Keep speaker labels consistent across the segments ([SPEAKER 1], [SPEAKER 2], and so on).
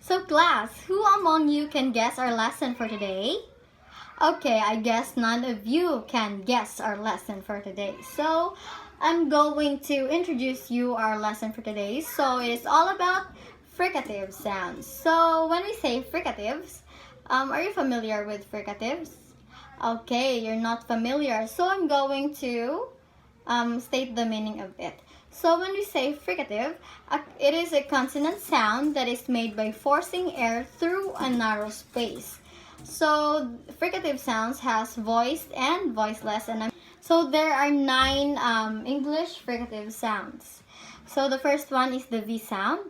[SPEAKER 1] So class, who among you can guess our lesson for today? Okay, I guess none of you can guess our lesson for today. So I'm going to introduce you our lesson for today. So it's all about fricative sounds. So when we say fricatives, are you familiar with fricatives? Okay, you're not familiar. So I'm going to state the meaning of it. So when we say fricative, it is a consonant sound that is made by forcing air through a narrow space. So fricative sounds has voiced and voiceless, and so there are 9 English fricative sounds. So the first one is the V sound.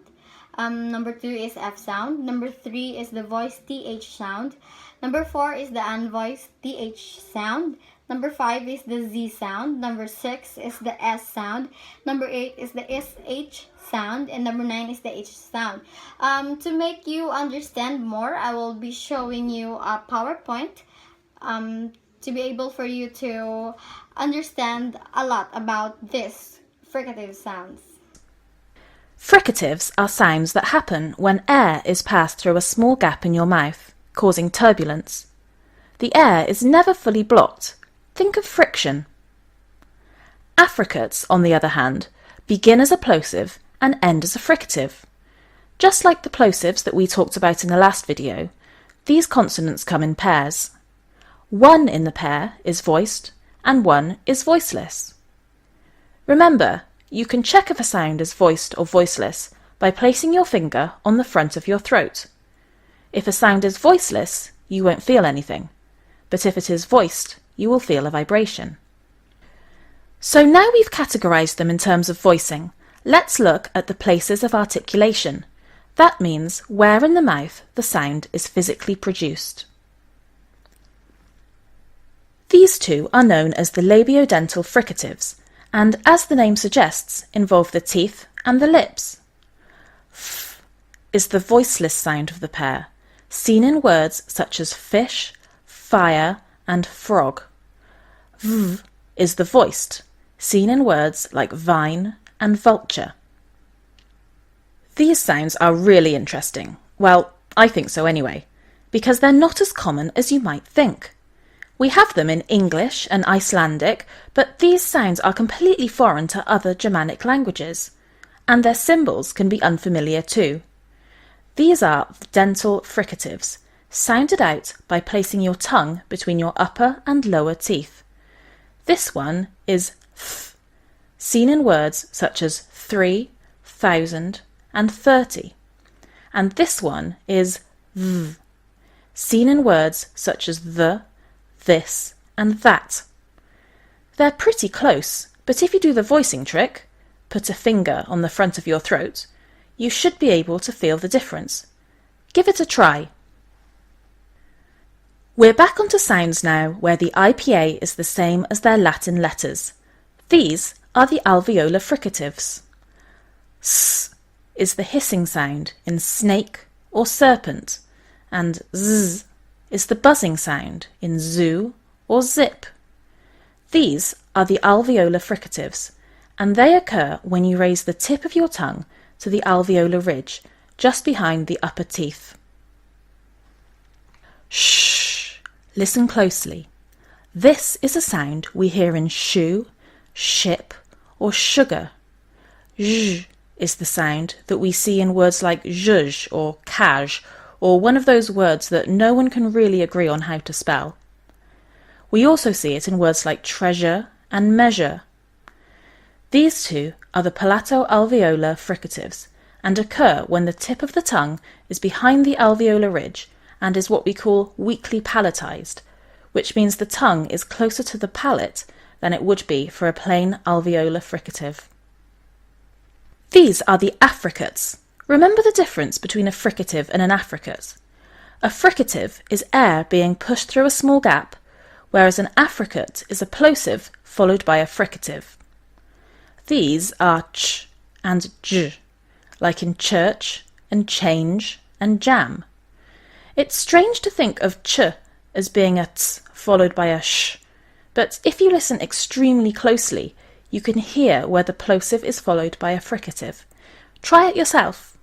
[SPEAKER 1] Number 2 is F sound. Number 3 is the voiced TH sound. Number 4 is the unvoiced TH sound. Number 5 is the Z sound. Number 6 is the S sound. Number 8 is the SH sound. And number 9 is the H sound. To make you understand more, I will be showing you a PowerPoint to be able for you to understand a lot about this fricative sounds.
[SPEAKER 2] Fricatives are sounds that happen when air is passed through a small gap in your mouth, causing turbulence. The air is never fully blocked. Think of friction. Affricates, on the other hand, begin as a plosive and end as a fricative. Just like the plosives that we talked about in the last video, these consonants come in pairs. One in the pair is voiced and one is voiceless. Remember, you can check if a sound is voiced or voiceless by placing your finger on the front of your throat. If a sound is voiceless, you won't feel anything, but if it is voiced, you will feel a vibration. So now we've categorized them in terms of voicing, let's look at the places of articulation. That means where in the mouth the sound is physically produced. These two are known as the labiodental fricatives, and as the name suggests, involve the teeth and the lips. F is the voiceless sound of the pair, seen in words such as fish, fire, and frog. V is the voiced, seen in words like vine and vulture. These sounds are really interesting. Well, I think so anyway, because they're not as common as you might think. We have them in English and Icelandic, but these sounds are completely foreign to other Germanic languages, and their symbols can be unfamiliar too. These are dental fricatives, sounded out by placing your tongue between your upper and lower teeth. This one is th, seen in words such as 3,000 and 30, and this one is v, seen in words such as the, this, and that. They're pretty close, but if you do the voicing trick, put a finger on the front of your throat, you should be able to feel the difference. Give it a try. We're back onto sounds now where the IPA is the same as their Latin letters. These are the alveolar fricatives. S is the hissing sound in snake or serpent, and z is the buzzing sound in zoo or zip. These are the alveolar fricatives, and they occur when you raise the tip of your tongue to the alveolar ridge, just behind the upper teeth. Shh! Listen closely. This is a sound we hear in shoe, ship, or sugar. Zh is the sound that we see in words like zhuzh or kaj, or one of those words that no one can really agree on how to spell. We also see it in words like treasure and measure. These two are the palatoalveolar fricatives and occur when the tip of the tongue is behind the alveolar ridge and is what we call weakly palatized, which means the tongue is closer to the palate than it would be for a plain alveolar fricative. These are the affricates. Remember the difference between a fricative and an affricate. A fricative is air being pushed through a small gap, whereas an affricate is a plosive followed by a fricative. These are ch and j, like in church and change and jam. It's strange to think of ch as being a t followed by a sh, but if you listen extremely closely, you can hear where the plosive is followed by a fricative. Try it yourself.